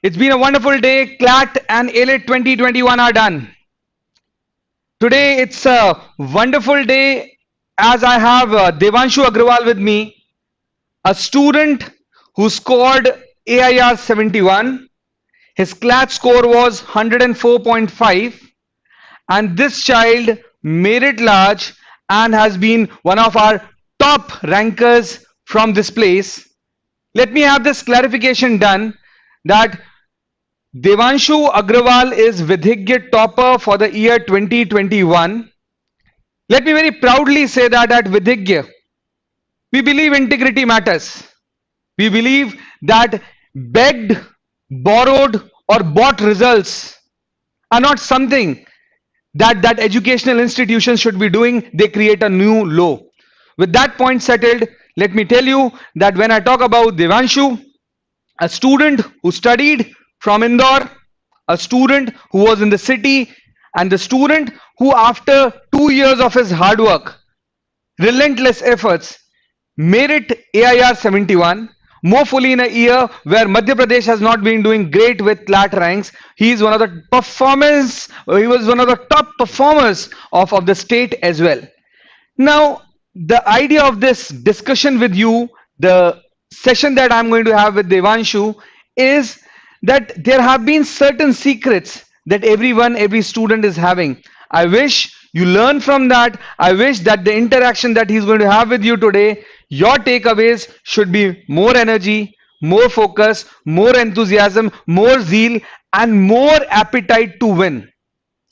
It's been a wonderful day. CLAT and ALET 2021 are done. Today it's a wonderful day as I have Devanshu Agrawal with me, a student who scored AIR 71. His CLAT score was 104.5, and this child made it large and has been one of our top rankers from this place. Let me have this clarification done that Devanshu Agrawal is Vidhigya topper for the year 2021. Let me very proudly say that at Vidhigya, we believe integrity matters. We believe that begged, borrowed, or bought results are not something that educational institutions should be doing. They create a new low. With that point settled, let me tell you that when I talk about Devanshu, a student who studied from Indore, a student who was in the city, and the student who, after 2 years of his hard work, relentless efforts, made it AIR 71. More fully in a year where Madhya Pradesh has not been doing great with CLAT ranks, he is one of the performers. He was one of the top performers of the state as well. Now, the idea of this discussion with you, the session that I'm going to have with Devanshu, is that there have been certain secrets that every student is having. I wish you learn from that. I wish that the interaction that he's going to have with you today, your takeaways should be more energy, more focus, more enthusiasm, more zeal, and more appetite to win.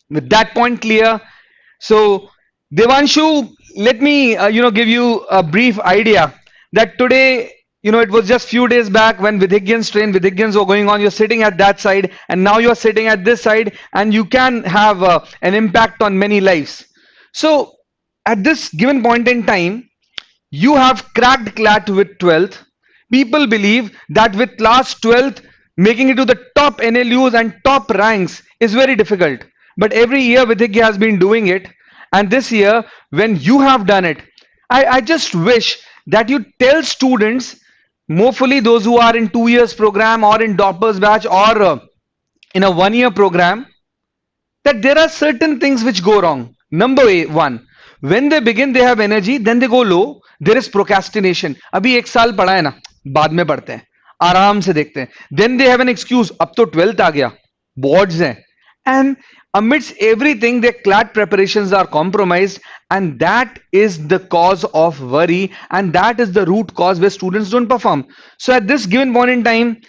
With that point clear, so Devanshu, let me give you a brief idea that today, it was just few days back when Vidhigyan's train, Vidhigyan's were going on. You're sitting at that side, and now you're sitting at this side, and you can have an impact on many lives. So, at this given point in time, you have cracked CLAT with 12th. People believe that with class 12th, making it to the top NLUs and top ranks is very difficult. But every year Vidhigya has been doing it. And this year, when you have done it, I just wish that you tell students, more fully those who are in 2 years program or in Doppers batch or in a 1 year program, that there are certain things which go wrong. One, when they begin, they have energy, then they go low. There is procrastination. अभी एक साल पढ़ा है ना, बाद में पढ़ते हैं, आराम से देखते हैं. Then they have an excuse. अब तो 12th आ गया, boards हैं, and amidst everything, their CLAT preparations are compromised, and that is the cause of worry, and that is the root cause where students don't perform. So at this given point in time,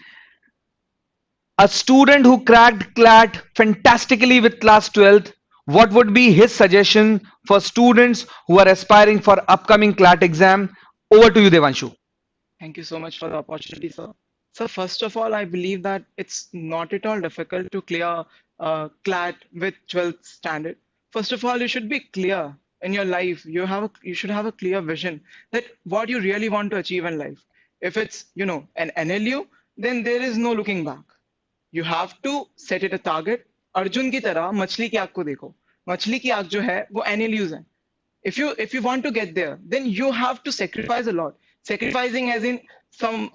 a student who cracked CLAT fantastically with class 12th, what would be his suggestion for students who are aspiring for upcoming CLAT exam? Over to you, Devanshu. Thank you so much for the opportunity, sir. So first of all, I believe that it's not at all difficult to clear CLAT with 12th standard. First of all, you should be clear in your life. You should have a clear vision that what you really want to achieve in life. If it's, an NLU, then there is no looking back. You have to set it a target. Arjun की तरह मछली की आग को देखो. मछली की आग जो है वो NLUs है. If you want to get there, then you have to sacrifice a lot. Sacrificing as in some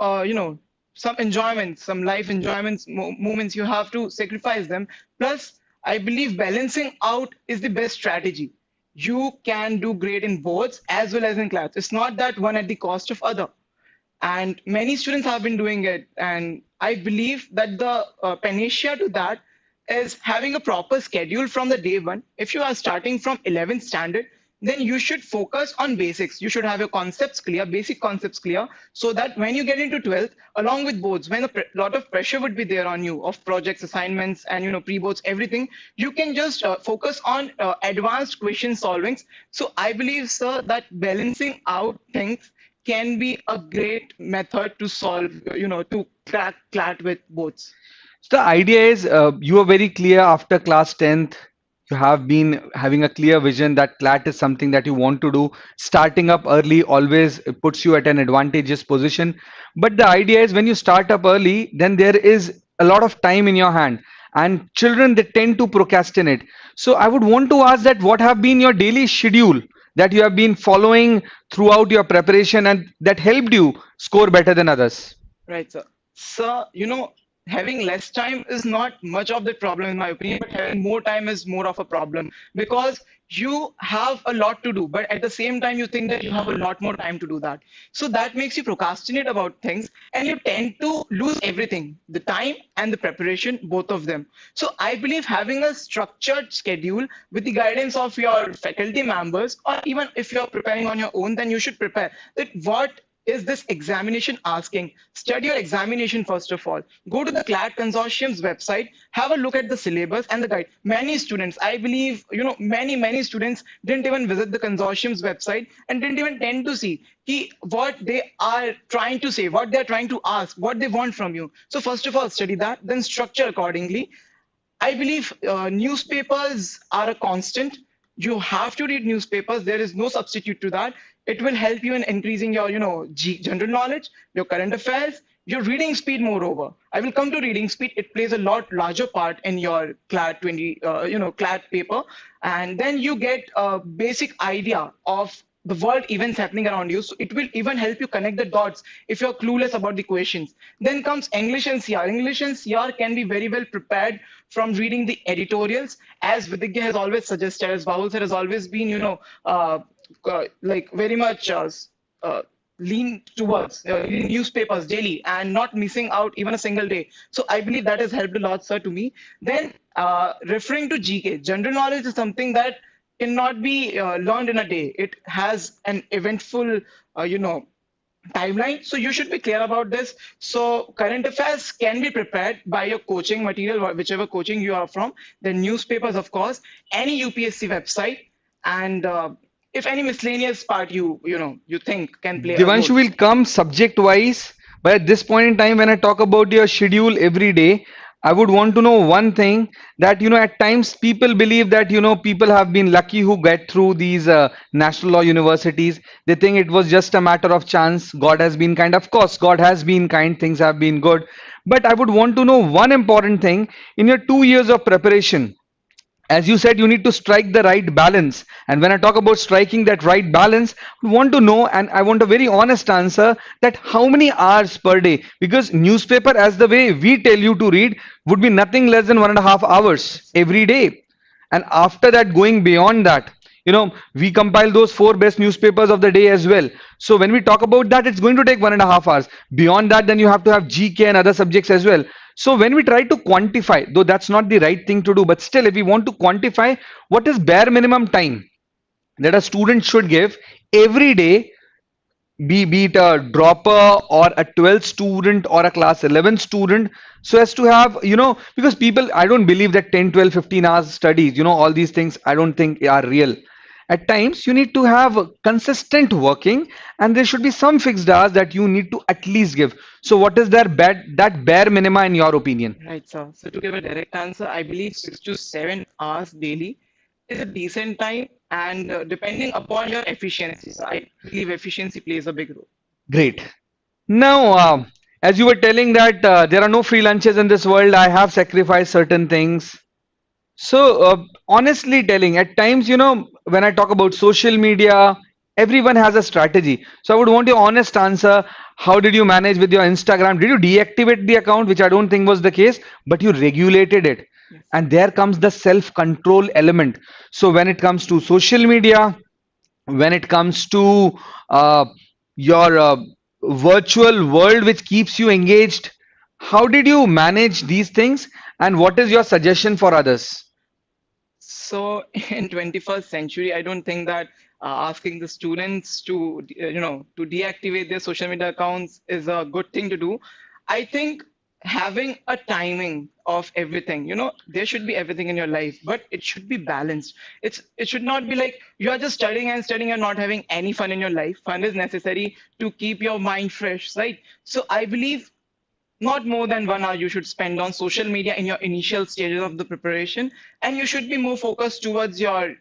some enjoyments, some life enjoyments, moments, you have to sacrifice them. Plus, I believe balancing out is the best strategy. You can do great in boards as well as in class. It's not that one at the cost of other. And many students have been doing it. And I believe that the panacea to that is having a proper schedule from the day one. If you are starting from 11th standard, then you should focus on basics. You should have your concepts clear, basic concepts clear, so that when you get into 12th, along with boards, when a lot of pressure would be there on you of projects, assignments, and pre-boards, everything, you can just focus on advanced question solvings. So I believe, sir, that balancing out things can be a great method to solve, to crack CLAT with boards. So the idea is you are very clear after class 10th. You have been having a clear vision that CLAT is something that you want to do. Starting up early always puts you at an advantageous position. But the idea is when you start up early, then there is a lot of time in your hand. And children, they tend to procrastinate. So I would want to ask that what have been your daily schedule that you have been following throughout your preparation and that helped you score better than others? Right, sir. Sir, having less time is not much of the problem in my opinion, but having more time is more of a problem because you have a lot to do, but at the same time you think that you have a lot more time to do that. So that makes you procrastinate about things and you tend to lose everything, the time and the preparation, both of them. So I believe having a structured schedule with the guidance of your faculty members, or even if you're preparing on your own, then you should prepare that what is this examination asking? Study your examination first of all. Go to the CLAT consortium's website, have a look at the syllabus and the guide. Many students, I believe, many students didn't even visit the consortium's website and didn't even tend to see what they are trying to say, what they're trying to ask, what they want from you. So first of all, study that, then structure accordingly. I believe newspapers are a constant. You have to read newspapers. There is no substitute to that. It will help you in increasing your, general knowledge, your current affairs, your reading speed. Moreover, I will come to reading speed. It plays a lot larger part in your CLAT 20, CLAT paper, and then you get a basic idea of the world events happening around you. So it will even help you connect the dots if you're clueless about the questions. Then comes English and CR. English and CR can be very well prepared from reading the editorials, as Vidya has always suggested, as Bahul sir has always been, like very much lean towards reading newspapers daily and not missing out even a single day. So I believe that has helped a lot, sir, to me. Then referring to GK, general knowledge is something that cannot be learned in a day. It has an eventful, timeline. So you should be clear about this. So current affairs can be prepared by your coaching material, whichever coaching you are from, the newspapers, of course, any UPSC website, and if any miscellaneous part you think can play a role. Devanshu will come subject wise, but at this point in time, when I talk about your schedule every day, I would want to know one thing that at times people believe that people have been lucky who get through these national law universities. They think it was just a matter of chance. God has been kind, of course, God has been kind, things have been good. But I would want to know one important thing in your 2 years of preparation. As you said, you need to strike the right balance, and when I talk about striking that right balance, I want to know, and I want a very honest answer, that how many hours per day, because newspaper, as the way we tell you to read, would be nothing less than 1.5 hours Yes, every day. And after that, going beyond that, we compile those four best newspapers of the day as well. So when we talk about that, it's going to take 1.5 hours. Beyond that, then you have to have GK and other subjects as well. So when we try to quantify, though that's not the right thing to do, but still, if we want to quantify what is bare minimum time that a student should give every day, be it a dropper or a 12th student or a class 11 student, so as to have, because people, I don't believe that 10, 12, 15 hours studies, all these things, I don't think are real. At times, you need to have consistent working, and there should be some fixed hours that you need to at least give. So, what is that bare minima in your opinion? right, sir. So to give a direct answer, I believe 6 to 7 hours daily is a decent time, and depending upon your efficiency. So I believe efficiency plays a big role. Great. Now, as you were telling that there are no free lunches in this world, I have sacrificed certain things. So, honestly telling, at times, when I talk about social media, everyone has a strategy. So, I would want your honest answer. How did you manage with your Instagram? Did you deactivate the account, which I don't think was the case, but you regulated it? Yes. And there comes the self-control element. So, when it comes to social media, when it comes to uh, your virtual world which keeps you engaged, how did you manage these things, and what is your suggestion for others? So in 21st century, I don't think that asking the students to, to deactivate their social media accounts is a good thing to do. I think having a timing of everything, there should be everything in your life, but it should be balanced. It should not be like you are just studying and studying and not having any fun in your life. Fun is necessary to keep your mind fresh, right? So I believe not more than 1 hour you should spend on social media in your initial stages of the preparation, and you should be more focused towards your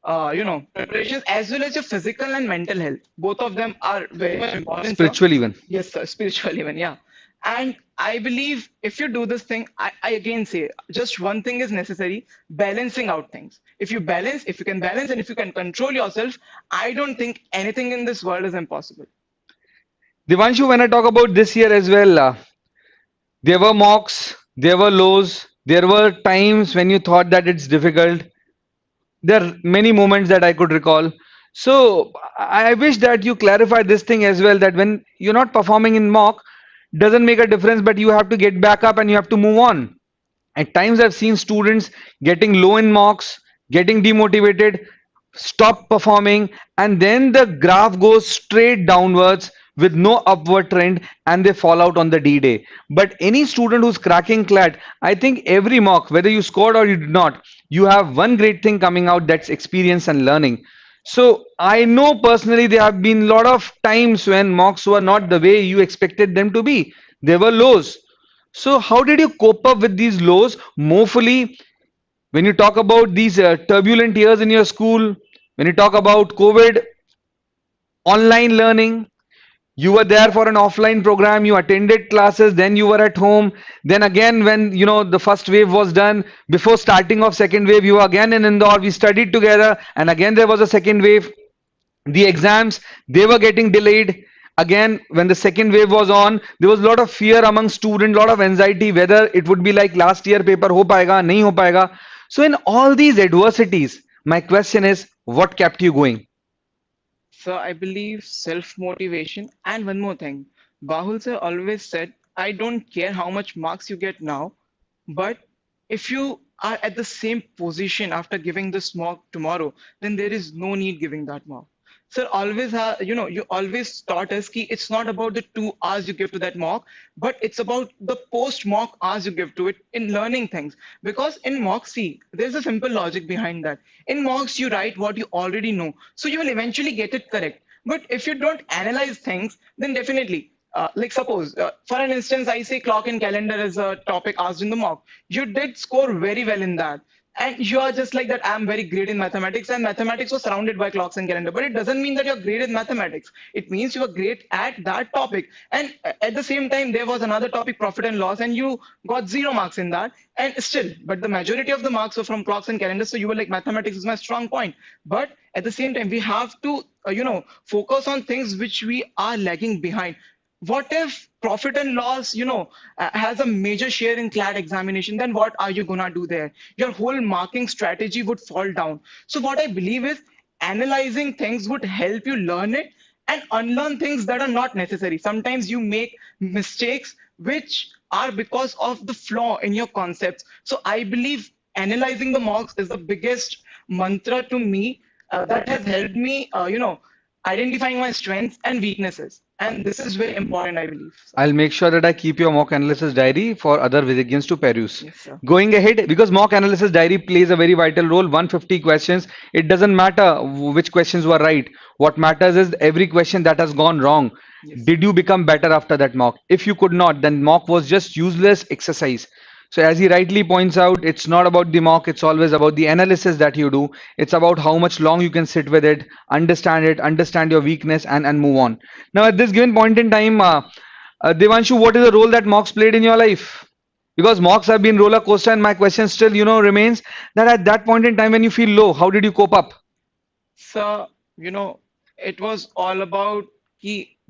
preparations as well as your physical and mental health. Both of them are very much important, sir. Spiritual even. Yes, sir, spiritual even, yeah. And I believe if you do this thing, I again say just one thing is necessary: balancing out things. If you can balance and if you can control yourself, I don't think anything in this world is impossible. Devanshu, when I talk about this year as well, There were mocks, there were lows, there were times when you thought that it's difficult. There are many moments that I could recall. So I wish that you clarify this thing as well, that when you're not performing in mock, doesn't make a difference, but you have to get back up and you have to move on. At times, I've seen students getting low in marks, getting demotivated, stop performing, and then the graph goes straight downwards with no upward trend and they fall out on the D day. But any student who's cracking CLAT, I think every mock, whether you scored or you did not, you have one great thing coming out, that's experience and learning. So I know personally there have been a lot of times when mocks were not the way you expected them to be. There were lows. So, how did you cope up with these lows more fully when you talk about these turbulent years in your school? When you talk about COVID, online learning, you were there for an offline program, you attended classes, then you were at home. Then again, when the first wave was done, before starting of second wave, you were again in Indore. We studied together, and again there was a second wave. The exams, they were getting delayed. Again, when the second wave was on, there was a lot of fear among students, lot of anxiety whether it would be like last year paper ho payega nahi ho payega. So in all these adversities, my question is, what kept you going? So I believe self-motivation. And one more thing, Bahul sir always said, I don't care how much marks you get now, but if you are at the same position after giving this mock tomorrow, then there is no need giving that mock. Sir always you always taught us ki it's not about the 2 hours you give to that mock, but it's about the post mock hours you give to it in learning things. Because in mock, see, there's a simple logic behind that. In mocks, you write what you already know, so you will eventually get it correct. But if you don't analyze things, then definitely, like suppose, for an instance, I say clock and calendar is a topic asked in the mock. You did score very well in that. And you are just like that, I'm very great in mathematics, and mathematics was surrounded by clocks and calendar. But it doesn't mean that you're great in mathematics. It means you are great at that topic. And at the same time, there was another topic, profit and loss, and you got 0 marks in that. And still, but the majority of the marks were from clocks and calendars. So you were like, mathematics is my strong point. But at the same time, we have to, focus on things which we are lagging behind. What if profit and loss, has a major share in CLAT examination? Then what are you gonna do there? Your whole marking strategy would fall down. So what I believe is analyzing things would help you learn it and unlearn things that are not necessary. Sometimes you make mistakes which are because of the flaw in your concepts. So I believe analyzing the mocks is the biggest mantra to me, that has helped me, identifying my strengths and weaknesses. And this is very important, I believe. So, I'll make sure that I keep your mock analysis diary for other Visigians to peruse. yes, sir. Going ahead, because mock analysis diary plays a very vital role, 150 questions. It doesn't matter which questions were right. What matters is every question that has gone wrong. Yes. Did you become better after that mock? If you could not, then mock was just useless exercise. So as he rightly points out, it's not about the mock, it's always about the analysis that you do. It's about how much long you can sit with it, understand your weakness, and move on. Now, at this given point in time, Devanshu, what is the role that mocks played in your life? Because mocks have been roller coaster, and my question still, remains that at that point in time when you feel low, how did you cope up? So, it was all about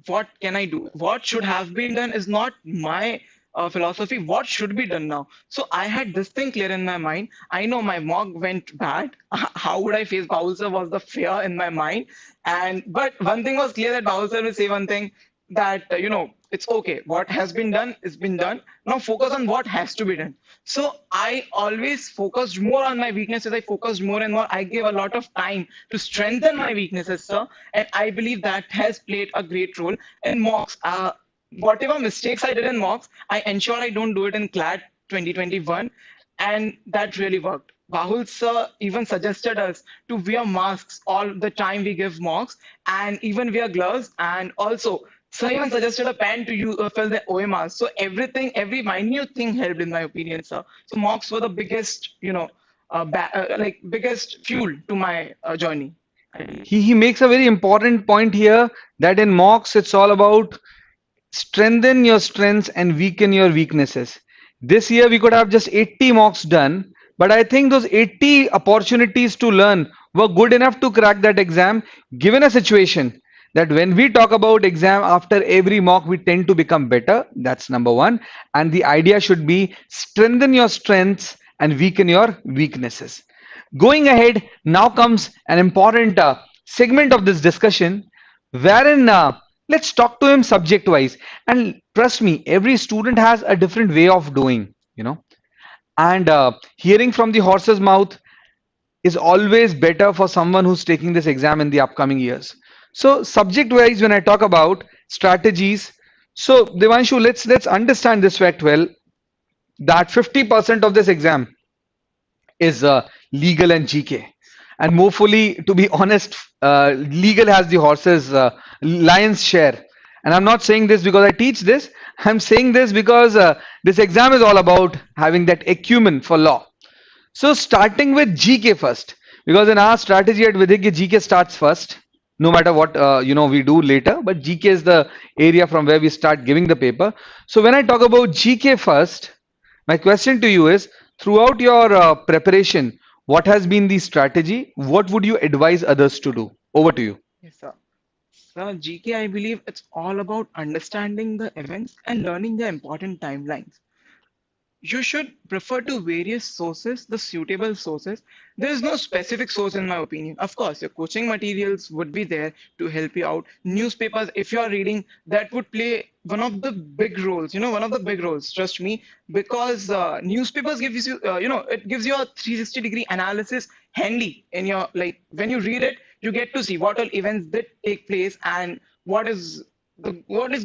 what can I do? What should have been done is not my philosophy. What should be done now? So I had this thing clear in my mind. I know my mock went bad. How would I face Bowser was the fear in my mind. And but one thing was clear, that Bowser will say one thing, that it's okay. What has been done is been done. Now focus on what has to be done. So I always focused more on my weaknesses. I focused more and more. I gave a lot of time to strengthen my weaknesses, sir. And I believe that has played a great role in mocks. Whatever mistakes I did in mocks, I ensure I don't do it in CLAT 2021. And that really worked. Bahul sir even suggested us to wear masks all the time we give mocks, and even wear gloves. And also, sir even suggested a pen to you fill the OMRs. So everything, every minute thing helped in my opinion, sir. So mocks were the biggest, like biggest fuel to my journey. He makes a very important point here that in mocks, it's all about strengthen your strengths and weaken your weaknesses. This year we could have just 80 mocks done, but I think those 80 opportunities to learn were good enough to crack that exam given a situation. that when we talk about exam after every mock, we tend to become better. That's number one. And the idea should be strengthen your strengths and weaken your weaknesses. Going ahead, now comes an important segment of this discussion wherein let's talk to him subject wise. And trust me, every student has a different way of doing, and hearing from the horse's mouth is always better for someone who's taking this exam in the upcoming years. So subject wise, when I talk about strategies, so Devanshu, let's understand this fact well, that 50% of this exam is legal and GK. And more fully, to be honest, legal has the horses lion's share. And I'm not saying this because I teach this. I'm saying this because this exam is all about having that acumen for law. So starting with GK first, because in our strategy at Vidya, GK starts first, no matter what we do later. But GK is the area from where we start giving the paper. So when I talk about GK first, my question to you is: throughout your preparation, what has been the strategy? What would you advise others to do? Over to you. Yes, sir. So GK, I believe it's all about understanding the events and learning the important timelines. You should prefer to various sources, the suitable sources. There is no specific source in my opinion. Of course, your coaching materials would be there to help you out. Newspapers, if you are reading, that would play one of the big roles, one of the big roles, trust me, because newspapers gives you, it gives you a 360-degree analysis handy in your, like, when you read it, you get to see what all events did take place and what is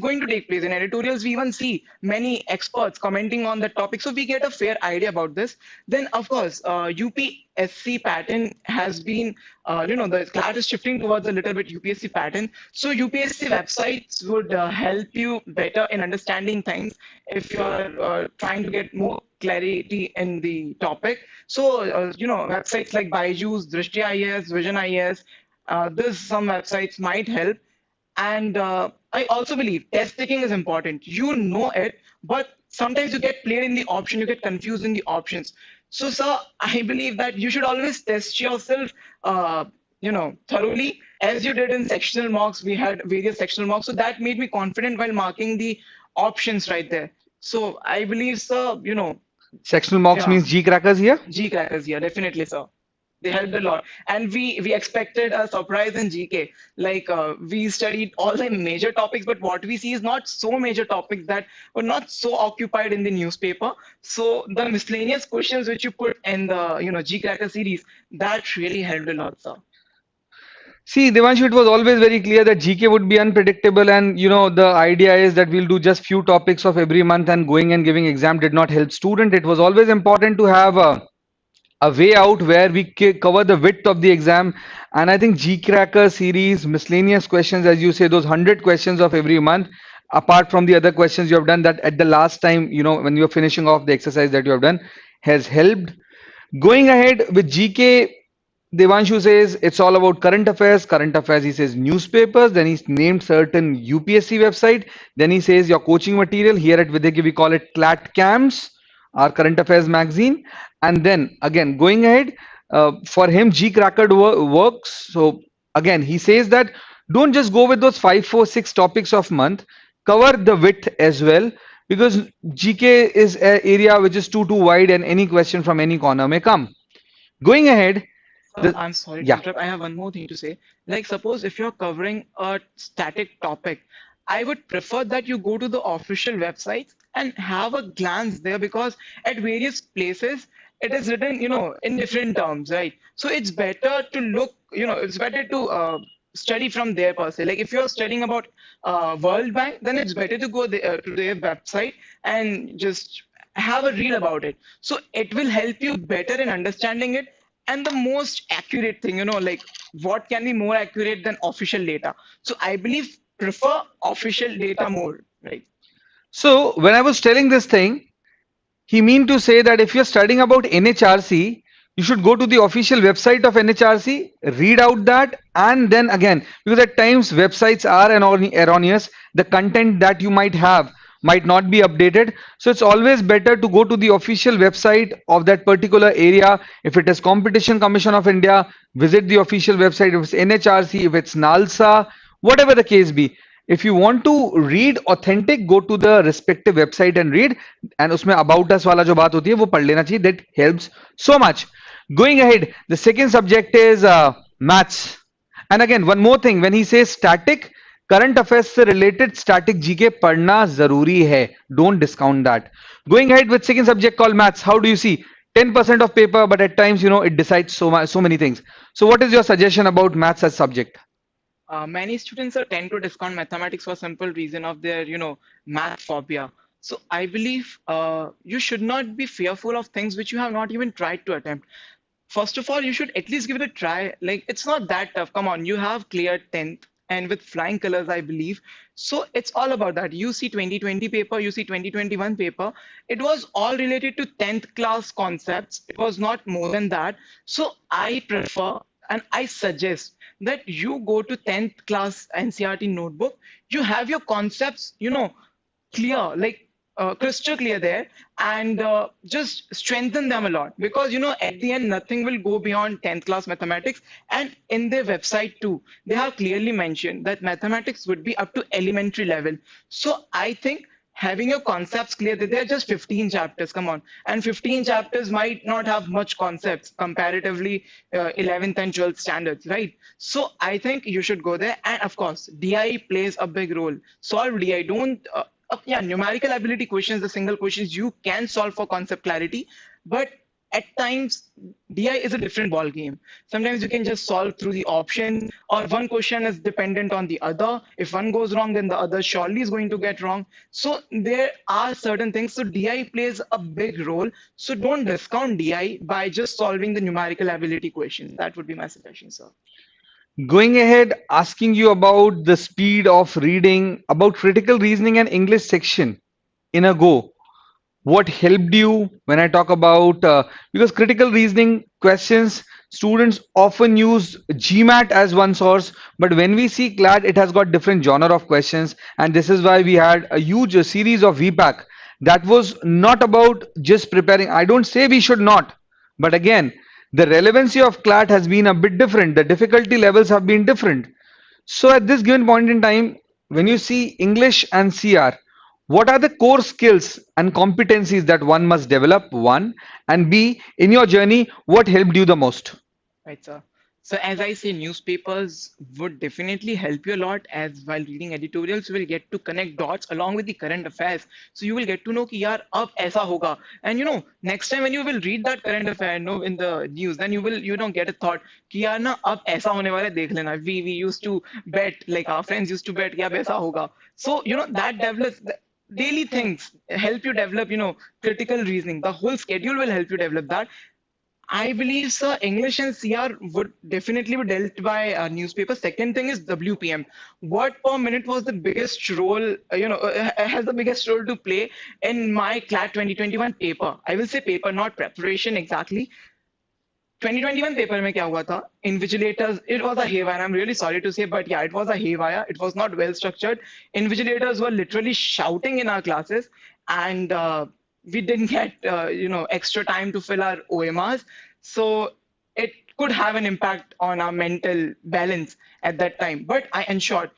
going to take place in editorials. We even see many experts commenting on the topic, so we get a fair idea about this. Then of course UPSC pattern has been the CLAT is shifting towards a little bit UPSC pattern, so UPSC websites would help you better in understanding things if you are trying to get more clarity in the topic. So websites like Byju's, Drishti IAS, Vision IAS, this some websites might help. And I also believe test taking is important. You know it, but sometimes you get played in the option, you get confused in the options. So, sir, I believe that you should always test yourself, thoroughly, as you did in sectional mocks. We had various sectional mocks, so that made me confident while marking the options right there. So, I believe, sir, Sectional mocks yeah, means G crackers here. G crackers, yeah, definitely, sir. They helped a lot, and we expected a surprise in GK. Like we studied all the major topics, but what we see is not so major topics that were not so occupied in the newspaper. So the miscellaneous questions which you put in the G Cracker series, that really helped a lot, sir. See, Devanshu, it was always very clear that GK would be unpredictable, and the idea is that we'll do just few topics of every month, and going and giving exam did not help student. It was always important to have a way out where we cover the width of the exam. And I think GCracker series, miscellaneous questions, as you say, those 100 questions of every month, apart from the other questions you have done, that at the last time, when you're finishing off the exercise that you have done, has helped. Going ahead with GK, Devanshu says it's all about current affairs. Current affairs, he says newspapers. Then he's named certain UPSC website. Then he says your coaching material. Here at Vidya, we call it CLAT Camps, our current affairs magazine. And then again, going ahead, for him, G Cracker works. So again, he says that don't just go with those 5, 4, 6 topics of month. Cover the width as well, because GK is an area which is too wide, and any question from any corner may come. Going ahead, I'm sorry to yeah. interrupt. I have one more thing to say. Like, suppose if you're covering a static topic, I would prefer that you go to the official websites and have a glance there, because at various places it is written, in different terms, right? So it's better to look, it's better to study from there per se. Like if you're studying about World Bank, then it's better to go to their website and just have a read about it. So it will help you better in understanding it. And the most accurate thing, like what can be more accurate than official data? So I believe prefer official data more, right? So when I was telling this thing, he mean to say that if you're studying about NHRC, you should go to the official website of NHRC, read out that, and then again, because at times websites are erroneous, the content that you might have might not be updated. So it's always better to go to the official website of that particular area. If it is Competition Commission of India, visit the official website. If it's NHRC, if it's NALSA, whatever the case be. If you want to read authentic, go to the respective website and read, and उसमें about us वाला जो बात होती है वो पढ़ लेना चाहिए. That helps so much. Going ahead, the second subject is maths. And again, one more thing, when he says static, current affairs से related static GK पढ़ना जरूरी है. Don't discount that. Going ahead with second subject called maths. How do you see? 10% of paper, but at times, it decides so many things. So what is your suggestion about maths as subject? Many students are tend to discount mathematics for simple reason of their, math phobia. So I believe you should not be fearful of things which you have not even tried to attempt. First of all, you should at least give it a try. Like, it's not that tough. Come on, you have cleared 10th and with flying colors, I believe. So it's all about that. You see 2020 paper, you see 2021 paper. It was all related to 10th class concepts. It was not more than that. So I prefer and I suggest that you go to 10th class NCRT notebook. You have your concepts, clear, like crystal clear there, and just strengthen them a lot, because at the end nothing will go beyond 10th class mathematics. And in their website too, they have clearly mentioned that mathematics would be up to elementary level. So I think having your concepts clear, that they're just 15 chapters, come on, and 15 chapters might not have much concepts comparatively 11th and 12th standards, right? So I think you should go there. And of course DI plays a big role. Solve DI. Don't yeah, numerical ability questions, the single questions you can solve for concept clarity, but at times DI is a different ball game. Sometimes you can just solve through the option, or one question is dependent on the other. If one goes wrong, then the other surely is going to get wrong. So there are certain things. So DI plays a big role. So don't discount DI by just solving the numerical ability questions. That would be my suggestion, sir. Going ahead, asking you about the speed of reading, about critical reasoning and English section in a go. What helped you when I talk about, because critical reasoning questions, students often use GMAT as one source, but when we see CLAD, it has got different genre of questions, and this is why we had a huge series of VPAC that was not about just preparing. I don't say we should not, but again, the relevancy of CLAT has been a bit different. The difficulty levels have been different. So at this given point in time, when you see English and CR, what are the core skills and competencies that one must develop? One, and B, in your journey, what helped you the most? Right, sir. So as I say, newspapers would definitely help you a lot, as while reading editorials, you will get to connect dots along with the current affairs. So you will get to know कि यार अब ऐसा होगा. And next time when you will read that current affair, in the news, then you will, get a thought कि यार ना अब ऐसा होने वाला है, देख लेना. We used to bet, like our friends used to bet कि अब ऐसा होगा. So that develops. Daily things help you develop, critical reasoning. The whole schedule will help you develop that. I believe, sir, English and CR would definitely be dealt by newspapers. Second thing is WPM. What per minute was the biggest role, has the biggest role to play in my CLAT 2021 paper? I will say paper, not preparation exactly. 2021 paper में क्या हुआ था? Invigilators, it was a haywire. I'm really sorry to say, but yeah, it was a haywire. It was not well structured. Invigilators were literally shouting in our classes, and we didn't get extra time to fill our OMRs. So it could have an impact on our mental balance at that time. But I ensured,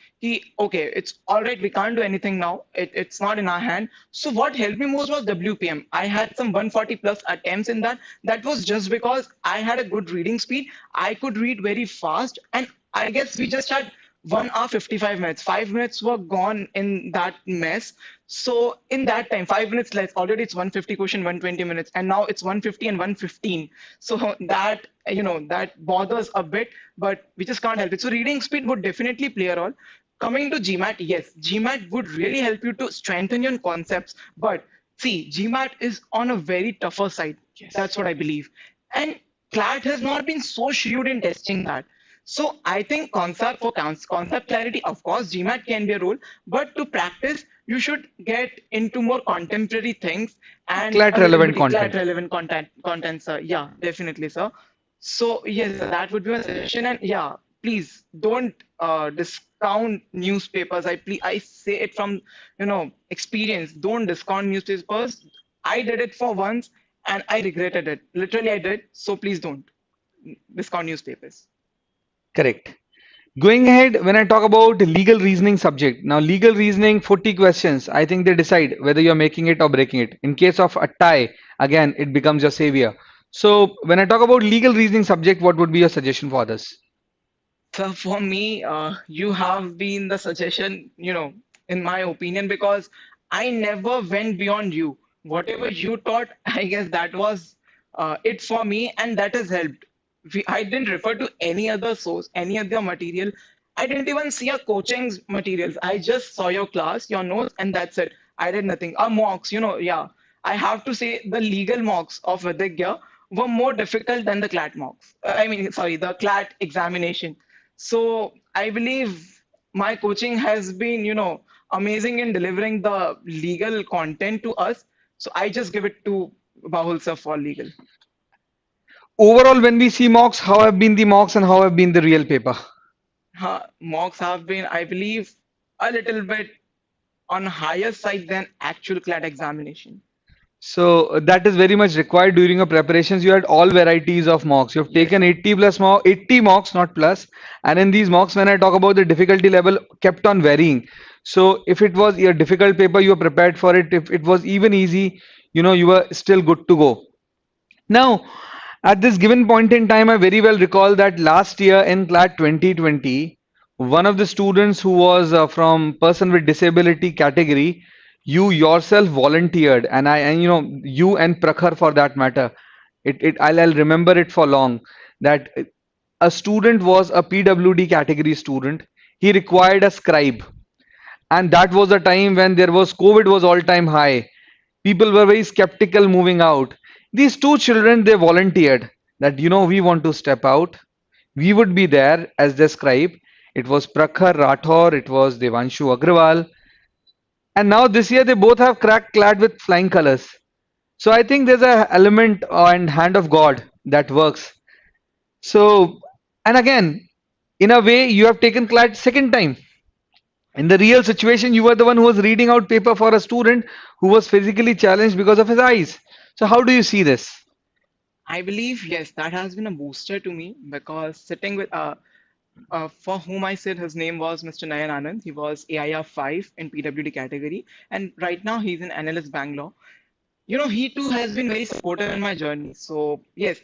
okay, it's all right, we can't do anything now. It's not in our hand. So what helped me most was WPM. I had some 140 plus attempts in that. That was just because I had a good reading speed. I could read very fast. And I guess we just had 1 hour 55 minutes. 5 minutes were gone in that mess. So in that time, 5 minutes less, already it's 150 question, 120 minutes, and now it's 150 and 115. So that, that bothers a bit, but we just can't help it. So reading speed would definitely play a role. Coming to GMAT, yes, GMAT would really help you to strengthen your concepts. But see, GMAT is on a very tougher side. Yes. That's what I believe. And CLAT has not been so shrewd in testing that. So I think concept clarity, of course, GMAT can be a role, but to practice, you should get into more contemporary things and CLAT relevant content. CLAT relevant content, sir. Yeah, definitely, sir. So yes, that would be my suggestion. And yeah, please don't discount newspapers. I say it from experience. Don't discount newspapers. I did it for once and I regretted it. Literally, I did. So please don't discount newspapers. Correct. Going ahead, when I talk about legal reasoning subject, now legal reasoning 40 questions. I think they decide whether you're making it or breaking it. In case of a tie, again, it becomes your savior. So when I talk about legal reasoning subject, what would be your suggestion for others? So for me, you have been the suggestion, in my opinion, because I never went beyond you. Whatever you taught, I guess that was it for me, and that has helped. I didn't refer to any other source, any other material. I didn't even see your coaching's materials. I just saw your class, your notes, and that's it. I did nothing. Our mocks, yeah. I have to say the legal mocks of Vidya were more difficult than the CLAT mocks. I mean, sorry, the CLAT examination. So I believe my coaching has been, amazing in delivering the legal content to us. So I just give it to Bahul sir for legal. Overall, when we see mocks, how have been the mocks and how have been the real paper? Mocks have been, I believe, a little bit on higher side than actual CLAT examination. So that is very much required during your preparations. You had all varieties of mocks. You've Yes, taken 80 plus mock, 80 mocks, not plus. And in these mocks, when I talk about the difficulty level, kept on varying. So if it was a difficult paper, you were prepared for it. If it was even easy, you were still good to go. Now, at this given point in time, I very well recall that last year in CLAT 2020, one of the students who was from person with disability category, you yourself volunteered, and you and Prakhar for that matter, I'll remember it for long that a student was a PWD category student. He required a scribe, and that was a time when there was COVID was all time high. People were very skeptical moving out. These two children, they volunteered that, we want to step out. We would be there as the scribe. It was Prakhar Rathor, it was Devanshu Agrawal. And now this year they both have cracked clad with flying colors. So I think there's a element and hand of God that works. So, and again, in a way, you have taken clad second time. In the real situation, you were the one who was reading out paper for a student who was physically challenged because of his eyes. So how do you see this? I believe, yes, that has been a booster to me because sitting with, for whom I said his name was Mr. Nayan Anand. He was AIR 5 in PWD category, and right now he's in NLS Bangalore. He too has been very supportive in my journey. So, yes,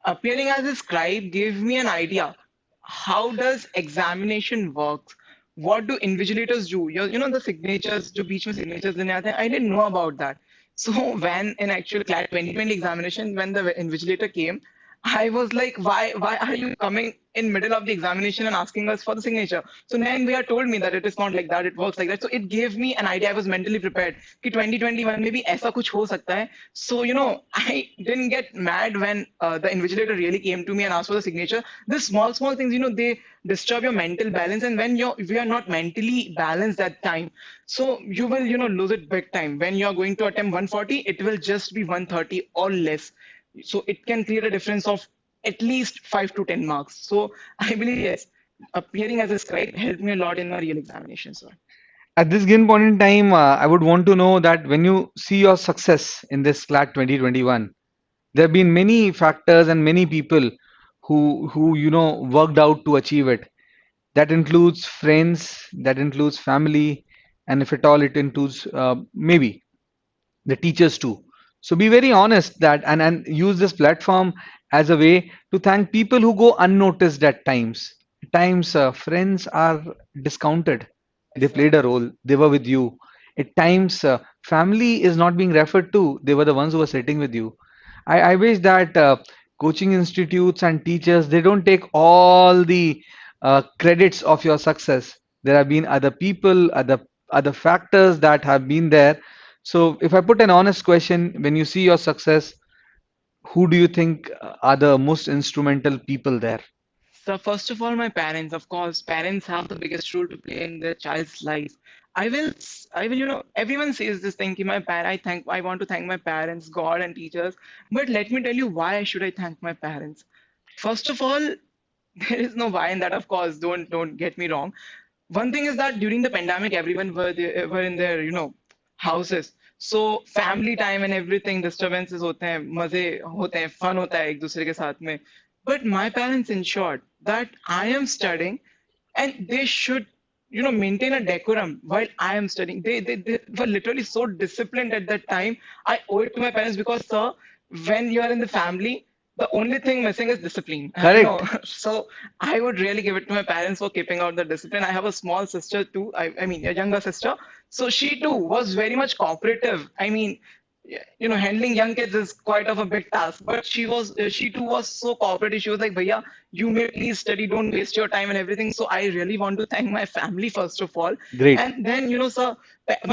appearing as a scribe gave me an idea. How does examination works? What do invigilators do? The signatures, जो बीच में signatures देने आते हैं, I didn't know about that. So when in actual CLAT 2020 examination, when the invigilator came, I was like, why are you coming in middle of the examination and asking us for the signature? So then they told me that it is not like that, it works like that. So it gave me an idea. I was mentally prepared कि 2021 में भी ऐसा कुछ हो सकता है. So I didn't get mad when the invigilator really came to me and asked for the signature. These small things, they disturb your mental balance, and when we are not mentally balanced that time, so you will lose it big time. When you are going to attempt 140, it will just be 130 or less, so it can create a difference of at least 5 to 10 marks. So I believe, yes, appearing as a scribe helped me a lot in my real examinations. So At this given point in time, I would want to know that when you see your success in this CLAT 2021, there have been many factors and many people who worked out to achieve it. That includes friends, that includes family, and if at all, it includes maybe the teachers too. So be very honest that and use this platform as a way to thank people who go unnoticed at times. At times, friends are discounted. They yes, played a role. They were with you. At times, family is not being referred to. They were the ones who were sitting with you. I wish that coaching institutes and teachers, they don't take all the credits of your success. There have been other people, other factors that have been there. So if I put an honest question, when you see your success, who do you think are the most instrumental people there? so first of all, my parents, of course, parents have the biggest role to play in their child's life. I will, everyone says this thing, ki I want to thank my parents, God and teachers. But let me tell you why should I thank my parents? First of all, there is no why in that, of course. Don't get me wrong. One thing is that during the pandemic, everyone were in their houses. So family time and everything, disturbances होते हैं, मजे होते हैं, fun होता है एक दूसरे के साथ में. But my parents ensured that I am studying. and they should, maintain a decorum while I am studying. They were literally so disciplined at that time. I owe it to my parents because, sir, when you are in the family, the only thing missing is discipline. Correct. So I would really give it to my parents for keeping out the discipline. I have a small sister too. I mean, a younger sister. So she too was very much cooperative. I mean, handling young kids is quite of a big task. But she too was so cooperative. She was like, "Bhaiya, you may please study. Don't waste your time and everything." So I really want to thank my family first of all, Great. and then sir,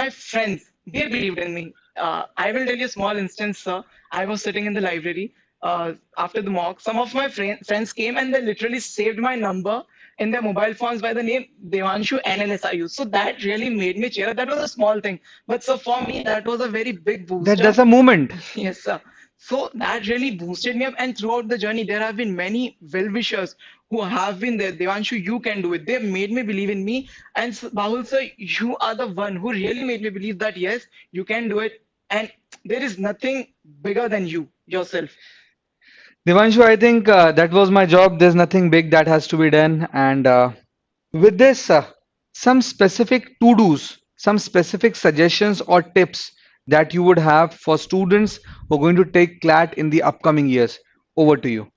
my friends, they believed in me. I will tell you a small instance, sir. I was sitting in the library after the mock. Some of my friends came and they literally saved my number in their mobile phones by the name Devanshu NLSIU. So that really made me cheer up. That was a small thing. But so for me, that was a very big That's booster. a movement. Yes, sir. So that really boosted me up. And throughout the journey, there have been many well-wishers who have been there. Devanshu, you can do it. They made me believe in me. And Bahul, sir, you are the one who really made me believe that, yes, you can do it. And there is nothing bigger than you, yourself. Devanshu, I think that was my job. There's nothing big that has to be done. And with this, some specific to-dos, some specific suggestions or tips that you would have for students who are going to take CLAT in the upcoming years. Over to you.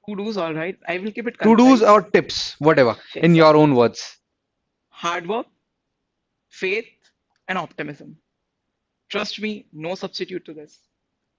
Kudos, all right. I will keep it To-dos or concise. tips, whatever, Yes, in sir. your own words. Hard work, faith, and optimism. Trust me, no substitute to this.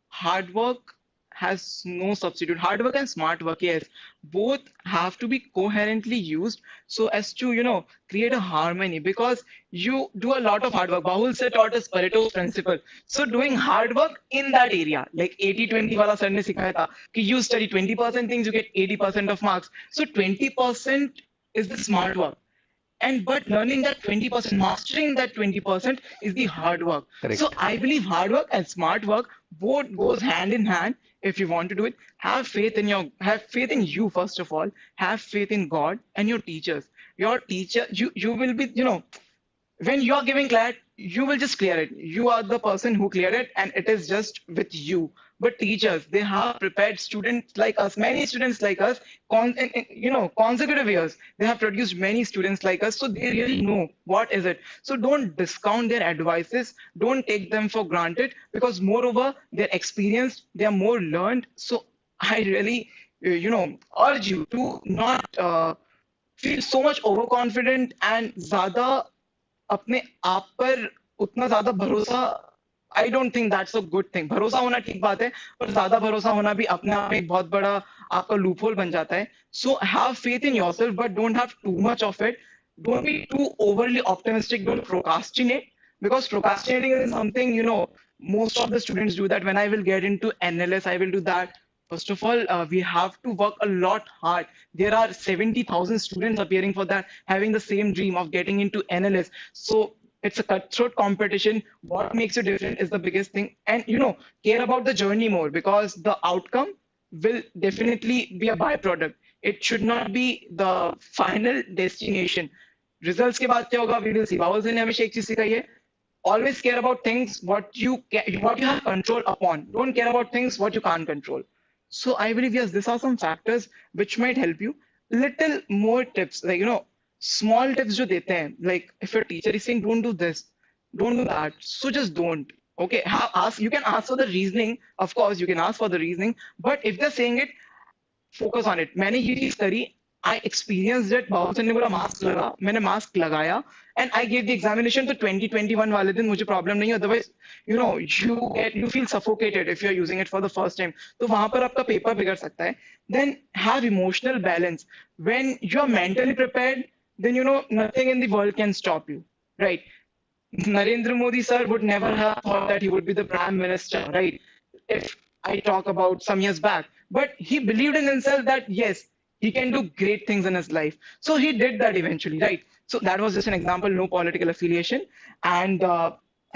Hard work has no substitute. Hard work and smart work, yes, both have to be coherently used so as to, create a harmony because you do a lot of hard work. Bahul sir taught us Pareto's principle. So doing hard work in that area, like 80-20 wala sir ne sikhaya tha, कि you study 20% things, you get 80% of marks. So 20% is the smart work. And but learning that 20%, mastering that 20% is the hard work. So Correct. I believe hard work and smart work both goes hand in hand. If you want to do it, have faith in you first of all, have faith in God and your teachers. Your teacher, you will be, when you're giving CLAT, you will just clear it. You are the person who cleared it, and it is just with you. But teachers, they have prepared students like us, many students like us, consecutive years. They have produced many students like us, so they really know what is it. So don't discount their advices. Don't take them for granted because, moreover, they're experienced, they are more learned. So I really, urge you to not feel so much overconfident and ज़्यादा अपने आप पर उतना ज्यादा भरोसा I don't think that's a good thing भरोसा होना ठीक बात है पर ज्यादा भरोसा होना भी अपने आप में एक बहुत बड़ा आपका लूप होल बन जाता है so have faith in yourself but don't have too much of it don't be too overly optimistic don't procrastinate because procrastinating is something most of the students do that when I will get into NLS I will do that. First of all, we have to work a lot hard. There are 70,000 students appearing for that, having the same dream of getting into NLS. So it's a cutthroat competition. What makes you different is the biggest thing. And care about the journey more because the outcome will definitely be a byproduct. It should not be the final destination. Results के बाद क्या होगा we will see. बाबा ने हमेशा एक चीज सिखाई है always care about things what you have control upon. Don't care about things what you can't control. So I believe yes, these are some factors which might help you. Little more tips, like small tips जो देते हैं, like if your teacher is saying don't do this, don't do that, so just don't. Okay, ask. You can ask for the reasoning. Of course, you can ask for the reasoning. But if they're saying it, focus on it मैंने ये चीज करी I experience it Babu sir ने बोला mask लगा मैंने mask लगाया and I gave the examination तो 2021 वाले दिन मुझे प्रॉब्लम नहीं otherwise you feel suffocated if you are using it for the first time तो वहां पर आपका पेपर बिगड़ सकता है then have emotional balance when you are mentally prepared then nothing in the world can stop you, right? Narendra Modi sir would never have thought that he would be the prime minister, right? If I talk about some years back, but he believed in himself that yes, he can do great things in his life. So he did that eventually, right? So that was just an example, no political affiliation. And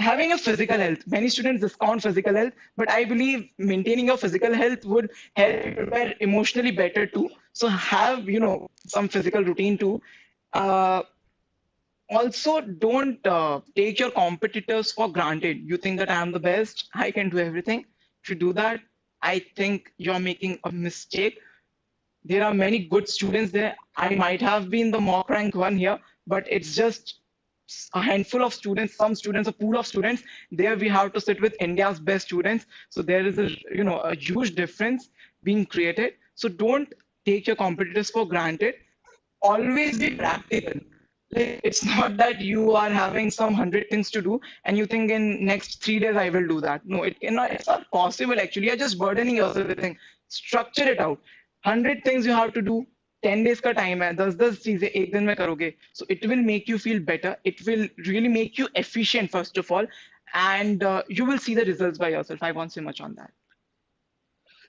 having a physical health, many students discount physical health, but I believe maintaining your physical health would help you prepare emotionally better too. So have, some physical routine too. Uh, Also don't take your competitors for granted. You think that I am the best, I can do everything. If you do that, I think you're making a mistake. There are many good students there. I might have been the mock rank one here, but it's just a handful of students, some students, a pool of students. There we have to sit with India's best students. So there is a huge difference being created. So don't take your competitors for granted. Always be practical. Like, it's not that you are having some 100 things to do and you think in next 3 days I will do that. No, it cannot. It's not possible. Actually, you're just burdening yourself with things. Structure it out. 100 things you have to do. 10 days का time है 10 चीजें एक दिन में करोगे so it will make you feel better, it will really make you efficient first of all, and you will see the results by yourself. I won't say much on that.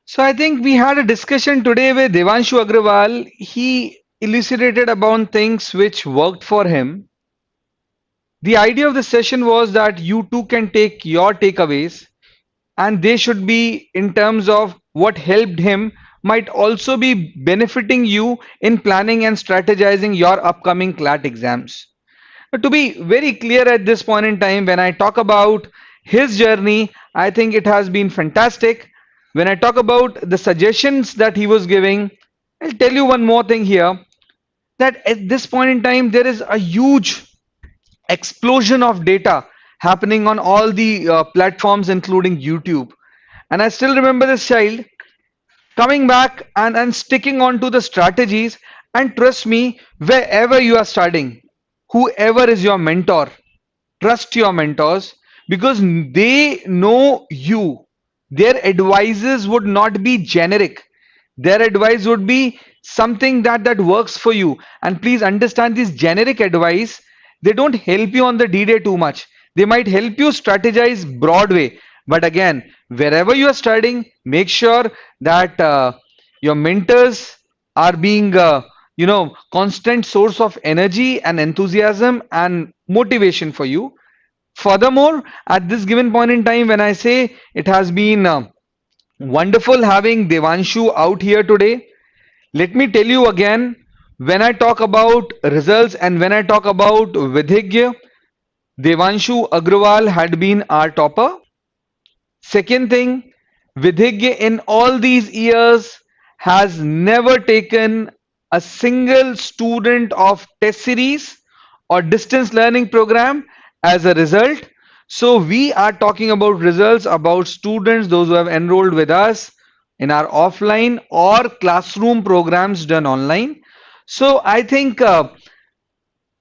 So I think we had a discussion today with Devanshu Agrawal. He elucidated about things which worked for him. The idea of the session was that you too can take your takeaways, and they should be in terms of what helped him might also be benefiting you in planning and strategizing your upcoming CLAT exams. To be very clear at this point in time, when I talk about his journey, I think it has been fantastic. When I talk about the suggestions that he was giving, I'll tell you one more thing here, that at this point in time, there is a huge explosion of data happening on all the platforms, including YouTube. And I still remember this child coming back and sticking on to the strategies. And trust me, wherever you are studying, whoever is your mentor, trust your mentors because they know you. Their advices would not be generic. Their advice would be something that works for you. And please understand this generic advice, they don't help you on the D-Day too much. They might help you strategize Broadway. But again, wherever you are studying, make sure that your mentors are being constant source of energy and enthusiasm and motivation for you. Furthermore, at this given point in time, when I say it has been wonderful having Devanshu out here today, let me tell you again, when I talk about results and when I talk about Vidhigya, Devanshu Agrawal had been our topper. Second thing, Vidhigya in all these years has never taken a single student of test series or distance learning program as a result. So we are talking about results about students, those who have enrolled with us in our offline or classroom programs done online. So I think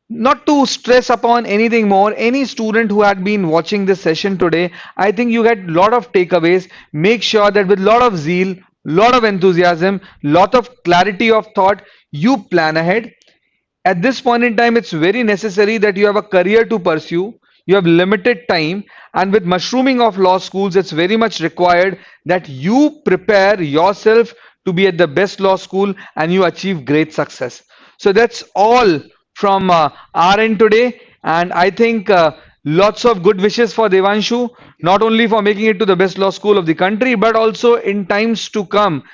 not to stress upon anything more, any student who had been watching this session today, I think you get a lot of takeaways. Make sure that with a lot of zeal, lot of enthusiasm, lot of clarity of thought, you plan ahead. At this point in time, it's very necessary that you have a career to pursue. You have limited time, and with mushrooming of law schools, it's very much required that you prepare yourself to be at the best law school and you achieve great success. So that's all from our end today, and I think lots of good wishes for Devanshu, not only for making it to the best law school of the country, but also in times to come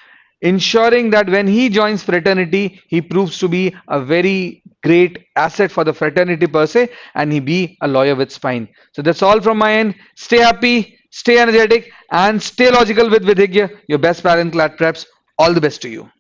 ensuring that when he joins fraternity, he proves to be a very great asset for the fraternity per se, and he be a lawyer with spine. So that's all from my end. Stay happy, stay energetic, and stay logical with Vidhigya, your best parent CLAT preps. All the best to you.